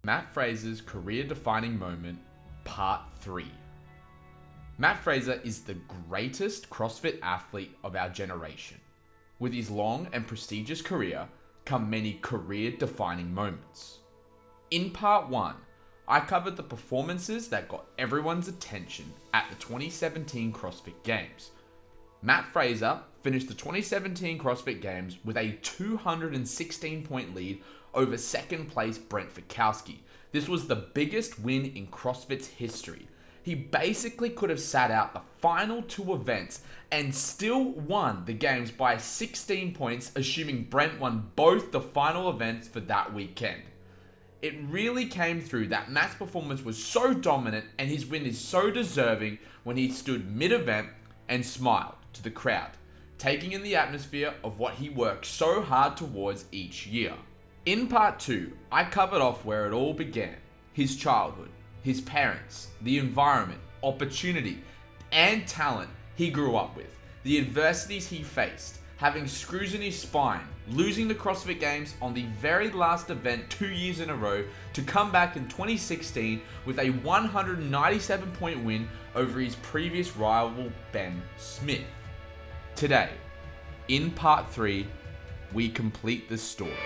Mat Fraser's career-defining moment, Part 3. Mat Fraser is the greatest CrossFit athlete of our generation. With his long and prestigious career come many career-defining moments. In Part 1, I covered the performances that got everyone's attention at the 2017 CrossFit Games. Mat Fraser finished the 2017 CrossFit Games with a 216-point lead over second place Brent Fikowski. This was the biggest win in CrossFit's history. He basically could have sat out the final two events and still won the games by 16 points, assuming Brent won both the final events for that weekend. It really came through that Mat's performance was so dominant and his win is so deserving when he stood mid-event and smiled to the crowd, taking in the atmosphere of what he worked so hard towards each year. In Part 2, I covered off where it all began, his childhood, his parents, the environment, opportunity, and talent he grew up with, the adversities he faced, having screws in his spine, losing the CrossFit Games on the very last event 2 years in a row to come back in 2016 with a 197-point win over his previous rival Ben Smith. Today, in Part 3, we complete the story.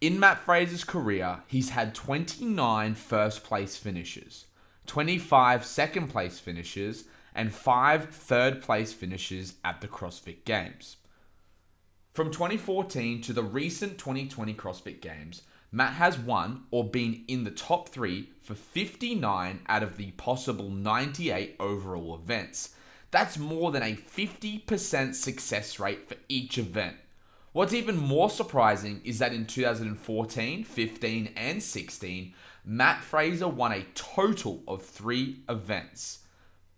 In Mat Fraser's career, he's had 29 first place finishes, 25 second place finishes, and 5 third place finishes at the CrossFit Games. From 2014 to the recent 2020 CrossFit Games, Mat has won or been in the top 3 for 59 out of the possible 98 overall events. That's more than a 50% success rate for each event. What's even more surprising is that in 2014, 15, and 16, Mat Fraser won a total of 3 events,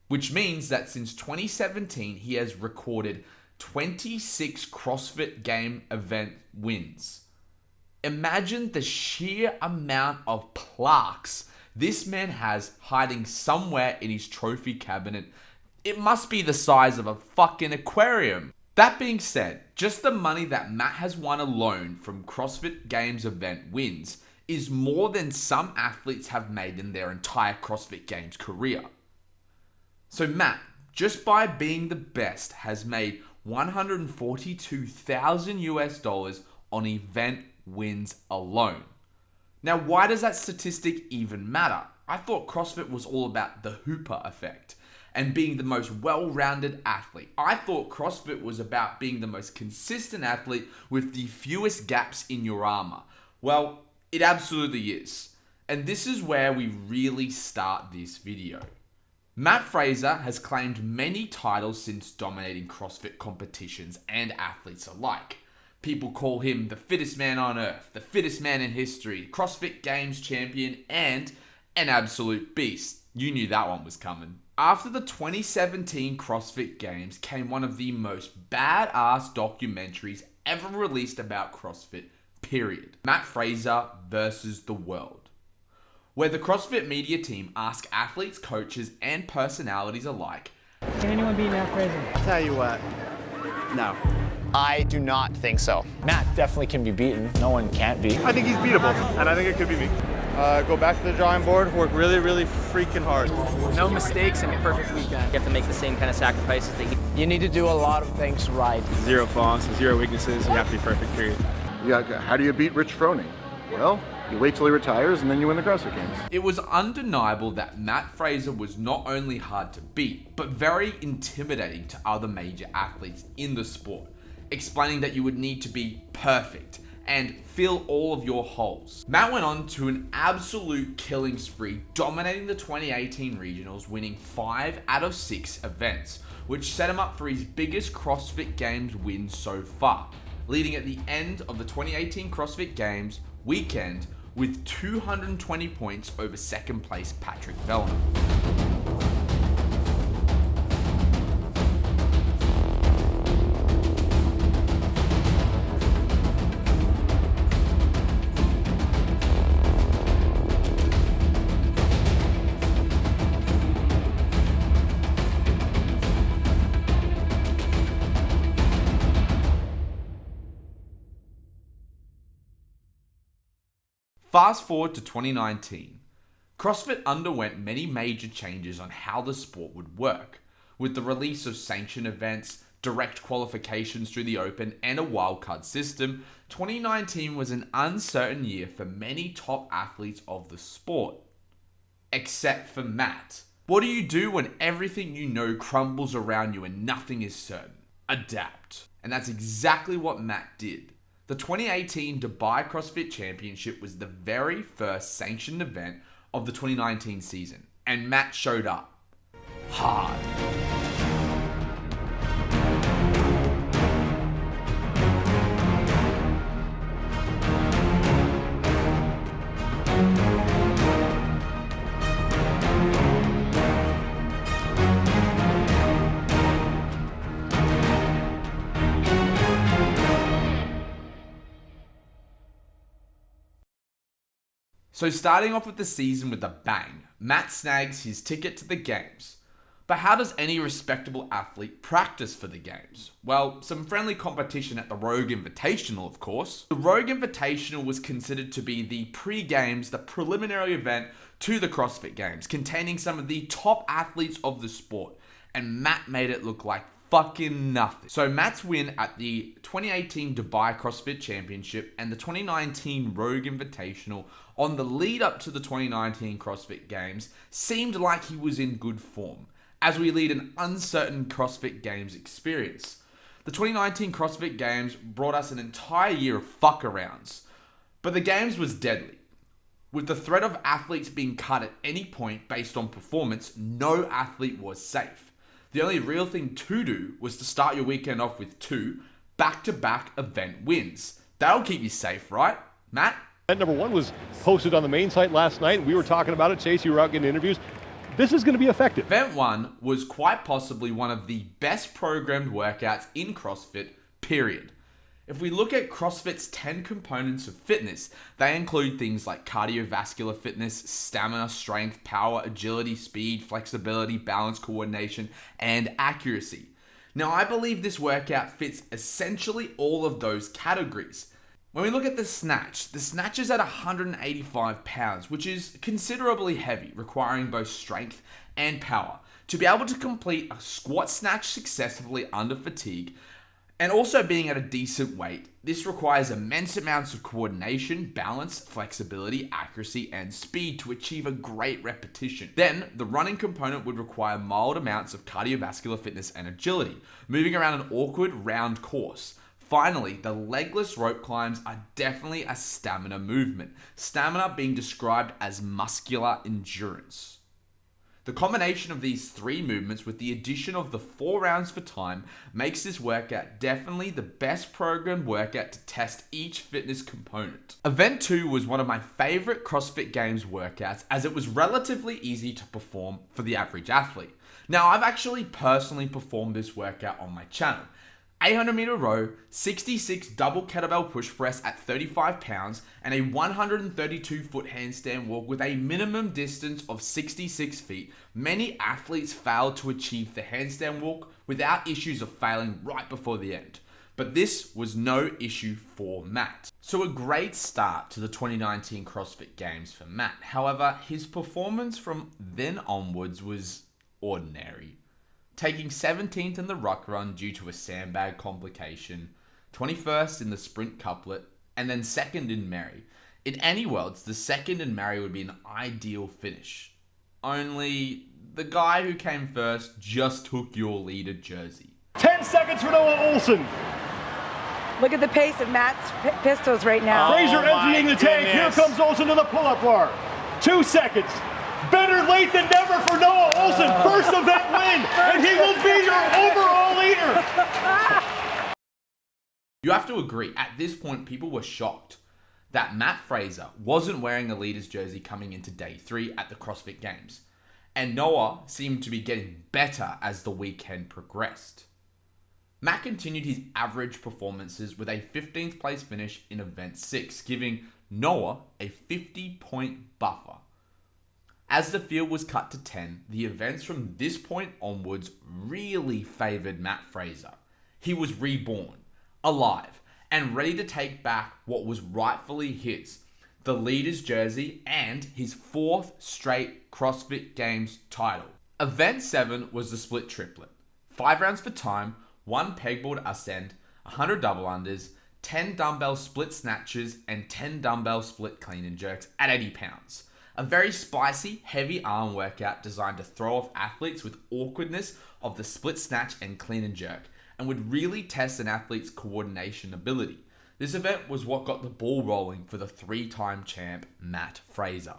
which means that since 2017, he has recorded 26 CrossFit Game event wins. Imagine the sheer amount of plaques this man has hiding somewhere in his trophy cabinet. It must be the size of a fucking aquarium. That being said, just the money that Mat has won alone from CrossFit Games event wins is more than some athletes have made in their entire CrossFit Games career. So Mat, just by being the best, has made $142,000 on event wins alone. Now, why does that statistic even matter? I thought CrossFit was all about the Hooper effect and being the most well-rounded athlete. I thought CrossFit was about being the most consistent athlete with the fewest gaps in your armor. Well, it absolutely is. And this is where we really start this video. Mat Fraser has claimed many titles since dominating CrossFit competitions and athletes alike. People call him the fittest man on earth, the fittest man in history, CrossFit Games champion, and an absolute beast. You knew that one was coming. After the 2017 CrossFit Games came one of the most badass documentaries ever released about CrossFit, period. Mat Fraser versus the world. Where the CrossFit media team ask athletes, coaches, and personalities alike, can anyone beat Mat Fraser? I'll tell you what, no. I do not think so. Mat definitely can be beaten. No one can't be. I think he's beatable, and I think it could be me. Go back to the drawing board, work really, really freaking hard. No mistakes and a perfect weekend. You have to make the same kind of sacrifices that You need to do a lot of things right. 0 flaws, 0 weaknesses, you have to be perfect, period. How do you beat Rich Froning? Well, you wait till he retires and then you win the CrossFit Games. It was undeniable that Mat Fraser was not only hard to beat, but very intimidating to other major athletes in the sport, explaining that you would need to be perfect and fill all of your holes. Matt went on to an absolute killing spree, dominating the 2018 regionals, winning 5 out of 6 events, which set him up for his biggest CrossFit Games win so far, leading at the end of the 2018 CrossFit Games weekend with 220 points over second place Patrick Vellner. Fast forward to 2019. CrossFit underwent many major changes on how the sport would work, with the release of sanctioned events, direct qualifications through the Open, and a wildcard system. 2019 was an uncertain year for many top athletes of the sport, except for Matt. What do you do when everything you know crumbles around you and nothing is certain? Adapt. And that's exactly what Matt did. The 2018 Dubai CrossFit Championship was the very first sanctioned event of the 2019 season, and Matt showed up hard. So starting off with the season with a bang, Matt snags his ticket to the Games. But how does any respectable athlete practice for the Games? Well, some friendly competition at the Rogue Invitational, of course. The Rogue Invitational was considered to be the pre-Games, the preliminary event to the CrossFit Games, containing some of the top athletes of the sport. And Matt made it look like fucking nothing. So Matt's win at the 2018 Dubai CrossFit Championship and the 2019 Rogue Invitational on the lead up to the 2019 CrossFit Games seemed like he was in good form, as we lead an uncertain CrossFit Games experience. The 2019 CrossFit Games brought us an entire year of fuck-arounds, but the Games was deadly. With the threat of athletes being cut at any point based on performance, no athlete was safe. The only real thing to do was to start your weekend off with 2 back-to-back event wins. That'll keep you safe, right, Matt? Event number 1 was posted on the main site last night. We were talking about it. Chase, you were out getting interviews. This is going to be effective. Event 1 was quite possibly one of the best programmed workouts in CrossFit, period. If we look at CrossFit's 10 components of fitness, they include things like cardiovascular fitness, stamina, strength, power, agility, speed, flexibility, balance, coordination, and accuracy. Now, I believe this workout fits essentially all of those categories. When we look at the snatch is at 185 pounds, which is considerably heavy, requiring both strength and power. To be able to complete a squat snatch successfully under fatigue, and also being at a decent weight, this requires immense amounts of coordination, balance, flexibility, accuracy, and speed to achieve a great repetition. Then, the running component would require mild amounts of cardiovascular fitness and agility, moving around an awkward round course. Finally, the legless rope climbs are definitely a stamina movement, stamina being described as muscular endurance. The combination of these 3 movements with the addition of the 4 rounds for time makes this workout definitely the best programmed workout to test each fitness component. Event 2 was one of my favorite CrossFit Games workouts as it was relatively easy to perform for the average athlete. Now, I've actually personally performed this workout on my channel. 800 meter row, 66 double kettlebell push press at 35 pounds, and a 132 foot handstand walk with a minimum distance of 66 feet. Many athletes fail to achieve the handstand walk without issues of failing right before the end. But this was no issue for Matt. So a great start to the 2019 CrossFit Games for Matt. However, his performance from then onwards was ordinary. Taking 17th in the ruck run due to a sandbag complication, 21st in the sprint couplet, and then 2nd in Mary. In any worlds, the 2nd in Mary would be an ideal finish. Only the guy who came first just took your leader jersey. 10 seconds for Noah Olsen. Look at the pace of Mat's pistols right now. Fraser emptying the tank. Here comes Olsen to the pull-up bar. 2 seconds. Better late than never for Noah Olsen. First event win, and he will be your overall leader. You have to agree, at this point, people were shocked that Mat Fraser wasn't wearing a leader's jersey coming into day 3 at the CrossFit Games. And Noah seemed to be getting better as the weekend progressed. Matt continued his average performances with a 15th place finish in event 6, giving Noah a 50-point buffer. As the field was cut to 10, the events from this point onwards really favoured Mat Fraser. He was reborn, alive, and ready to take back what was rightfully his, the leader's jersey and his 4th straight CrossFit Games title. Event 7 was the split triplet. 5 rounds for time, 1 pegboard ascent, 100 double unders, 10 dumbbell split snatches, and 10 dumbbell split clean and jerks at 80 pounds. A very spicy, heavy arm workout designed to throw off athletes with awkwardness of the split snatch and clean and jerk, and would really test an athlete's coordination ability. This event was what got the ball rolling for the 3-time champ, Mat Fraser.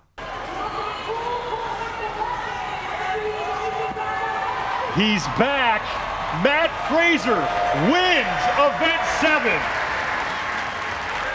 He's back. Mat Fraser wins Event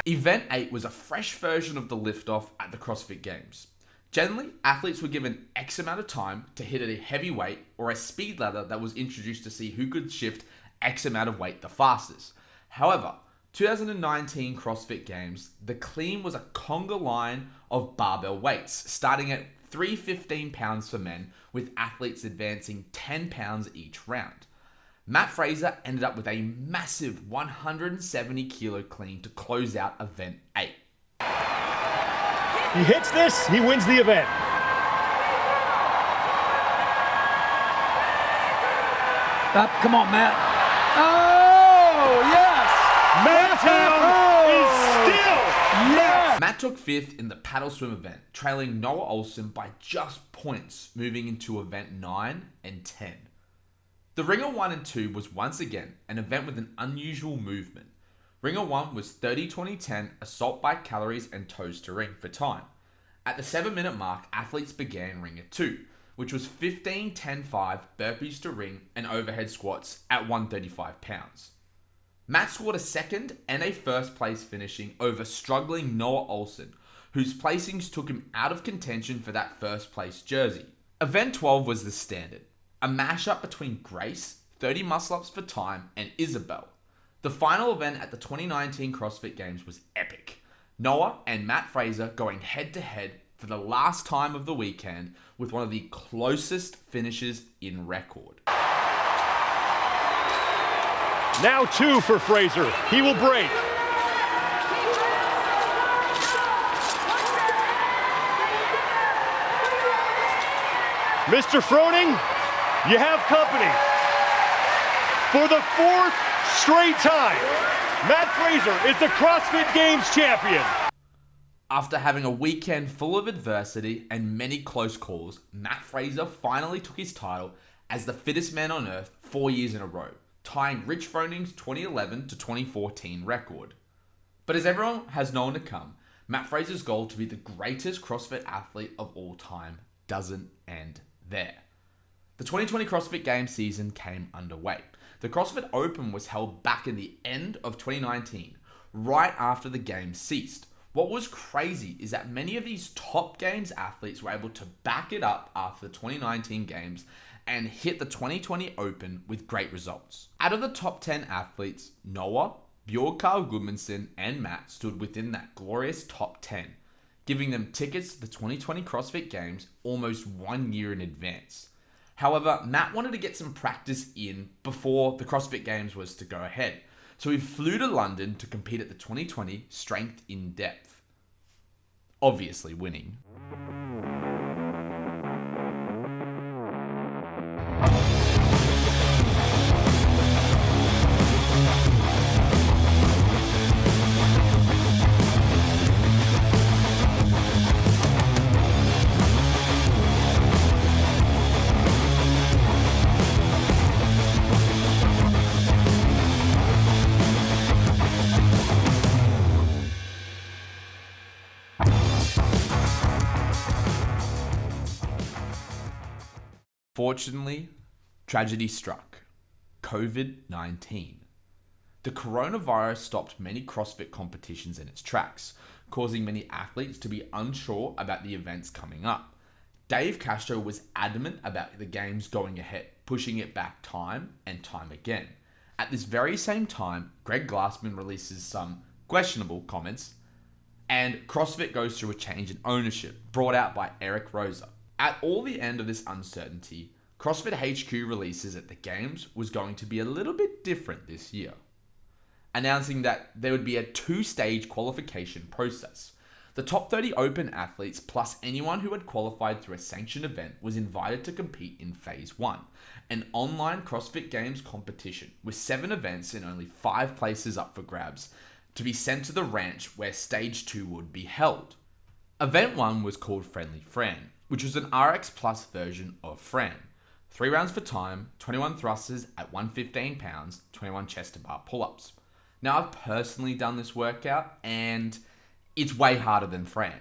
7. Event 8 was a fresh version of the liftoff at the CrossFit Games. Generally, athletes were given X amount of time to hit at a heavy weight or a speed ladder that was introduced to see who could shift X amount of weight the fastest. However, 2019 CrossFit Games, the clean was a conga line of barbell weights, starting at 315 pounds for men, with athletes advancing 10 pounds each round. Mat Fraser ended up with a massive 170 kilo clean to close out event 8. He hits this, he wins the event. Come on, Matt. Oh, yes! Matt is still Yes! Matt took 5th in the paddle swim event, trailing Noah Olsen by just points, moving into event 9 and 10. The Ringer 1 and 2 was once again an event with an unusual movement. Ringer 1 was 30-20-10 assault by calories and toes to ring for time. At the 7-minute mark, athletes began Ringer 2, which was 15-10-5 burpees to ring and overhead squats at 135 pounds. Matt scored a 2nd and a 1st place finishing over struggling Noah Olsen, whose placings took him out of contention for that 1st place jersey. Event 12 was the standard, a mashup between Grace, 30 muscle-ups for time, and Isabel. The final event at the 2019 CrossFit Games was epic. Noah and Mat Fraser going head-to-head for the last time of the weekend with one of the closest finishes in record. now 2 for Fraser. He will break. Mr. Froning, you have company. For the 4th straight time, Mat Fraser is the CrossFit Games champion. After having a weekend full of adversity and many close calls, Mat Fraser finally took his title as the fittest man on earth 4 years in a row, tying Rich Froning's 2011 to 2014 record. But as everyone has known to come, Mat Fraser's goal to be the greatest CrossFit athlete of all time doesn't end there. The 2020 CrossFit Games season came underway. The CrossFit Open was held back in the end of 2019, right after the Games ceased. What was crazy is that many of these top Games athletes were able to back it up after the 2019 Games and hit the 2020 Open with great results. Out of the top 10 athletes, Noah, Björn Carl Gudmundsson, and Matt stood within that glorious top 10, giving them tickets to the 2020 CrossFit Games almost 1 year in advance. However, Matt wanted to get some practice in before the CrossFit Games was to go ahead. so he flew to London to compete at the 2020 Strength in Depth, obviously winning. Fortunately, tragedy struck. COVID-19. The coronavirus stopped many CrossFit competitions in its tracks, causing many athletes to be unsure about the events coming up. Dave Castro was adamant about the games going ahead, pushing it back time and time again. At this very same time, Greg Glassman releases some questionable comments, and CrossFit goes through a change in ownership, brought out by Eric Rosa. At all the end of this uncertainty, CrossFit HQ releases that the games was going to be a little bit different this year, announcing that there would be a 2-stage qualification process. The top 30 open athletes plus anyone who had qualified through a sanctioned event was invited to compete in Phase 1, an online CrossFit Games competition with 7 events and only 5 places up for grabs to be sent to the ranch where Stage 2 would be held. Event 1 was called Friendly Fran, which was an RX Plus version of Fran. 3 rounds for time, 21 thrusters at 115 pounds, 21 chest to bar pull-ups. Now I've personally done this workout and it's way harder than Fran.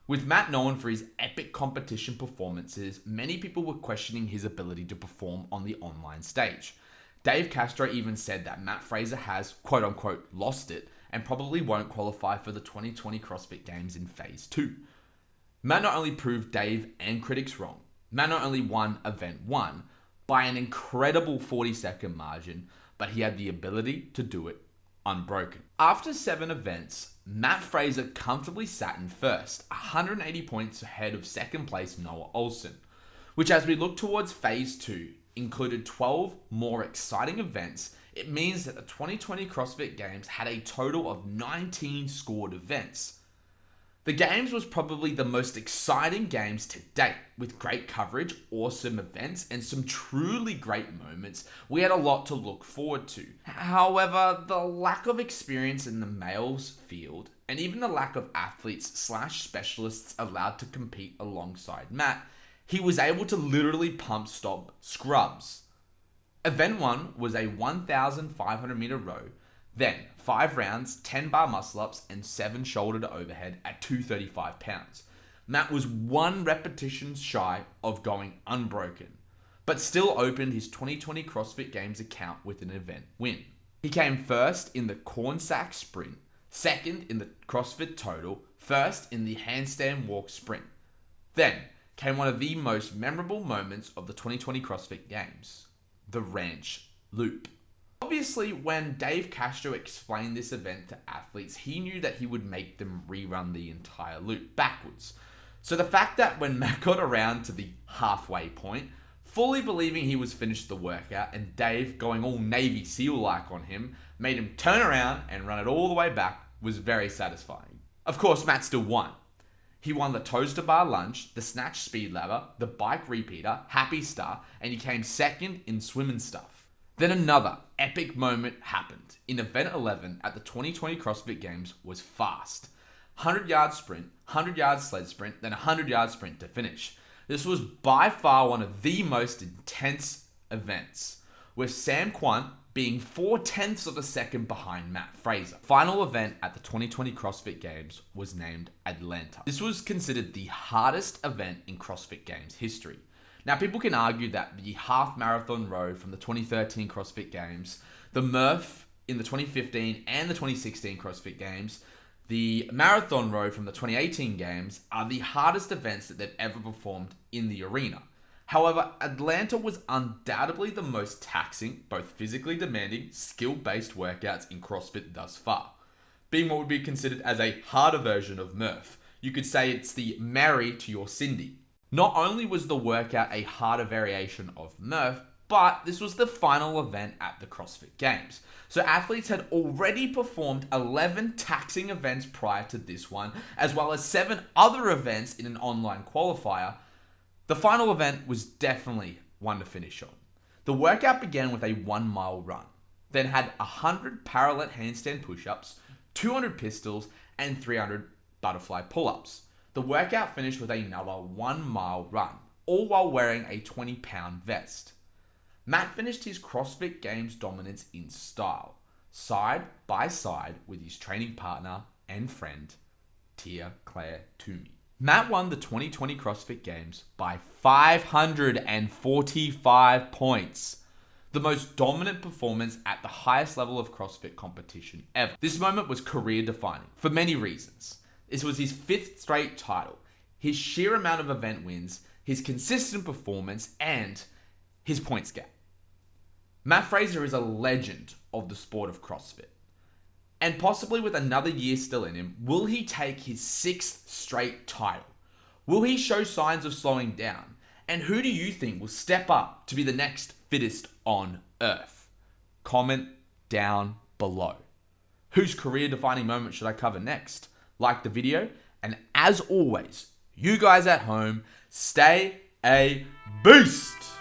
With Matt known for his epic competition performances, many people were questioning his ability to perform on the online stage. Dave Castro even said that Mat Fraser has, quote unquote, lost it and probably won't qualify for the 2020 CrossFit Games in Phase 2. Matt not only proved Dave and critics wrong, Matt not only won Event 1 by an incredible 40-second margin, but he had the ability to do it unbroken. After 7 events, Mat Fraser comfortably sat in first, 180 points ahead of second place Noah Olsen, which as we look towards Phase 2, included 12 more exciting events. It means that the 2020 CrossFit Games had a total of 19 scored events. The Games was probably the most exciting Games to date, with great coverage, awesome events, and some truly great moments. We had a lot to look forward to. However, the lack of experience in the males field, and even the lack of athletes/specialists allowed to compete alongside Matt, he was able to literally pump stop scrubs. Event 1 was a 1,500 meter row, then 5 rounds, 10 bar muscle ups, and 7 shoulder to overhead at 235 pounds. Matt was 1 repetition shy of going unbroken, but still opened his 2020 CrossFit Games account with an event win. He came first in the corn sack sprint, second in the CrossFit total, first in the handstand walk sprint. Then came one of the most memorable moments of the 2020 CrossFit Games, the ranch loop. Obviously, when Dave Castro explained this event to athletes, he knew that he would make them rerun the entire loop backwards. So the fact that when Matt got around to the halfway point, fully believing he was finished the workout, and Dave going all Navy SEAL-like on him, made him turn around and run it all the way back, was very satisfying. Of course, Matt still won. He won the toes to bar lunge, the snatch speed ladder, the bike repeater, happy star, and he came second in swim and stuff. Then another epic moment happened. In Event 11 at the 2020 CrossFit Games was fast. 100-yard sprint, 100-yard sled sprint, then 100-yard sprint to finish. This was by far one of the most intense events, with Sam Kwant being 0.4 of a second behind Mat Fraser. Final event at the 2020 CrossFit Games was named Atlanta. This was considered the hardest event in CrossFit Games history. Now, people can argue that the half marathon row from the 2013 CrossFit Games, the Murph in the 2015 and the 2016 CrossFit Games, the marathon row from the 2018 Games are the hardest events that they've ever performed in the arena. However, Atlanta was undoubtedly the most taxing, both physically demanding, skill-based workouts in CrossFit thus far, being what would be considered as a harder version of Murph. You could say it's the Mary to your Cindy. Not only was the workout a harder variation of Murph, but this was the final event at the CrossFit Games. So athletes had already performed 11 taxing events prior to this one, as well as 7 other events in an online qualifier. The final event was definitely one to finish on. The workout began with a 1 mile run, then had 100 parallel handstand push-ups, 200 pistols, and 300 butterfly pull-ups. The workout finished with another 1 mile run, all while wearing a 20-pound vest. Mat finished his CrossFit Games dominance in style, side by side with his training partner and friend, Tia Claire Toomey. Mat won the 2020 CrossFit Games by 545 points. The most dominant performance at the highest level of CrossFit competition ever. This moment was career-defining for many reasons. This was his 5th straight title, his sheer amount of event wins, his consistent performance, and his points gap. Mat Fraser is a legend of the sport of CrossFit. And possibly with another year still in him, will he take his 6th straight title? Will he show signs of slowing down? And who do you think will step up to be the next fittest on earth? Comment down below. Whose career-defining moment should I cover next? Like the video, and as always, you guys at home, stay a beast!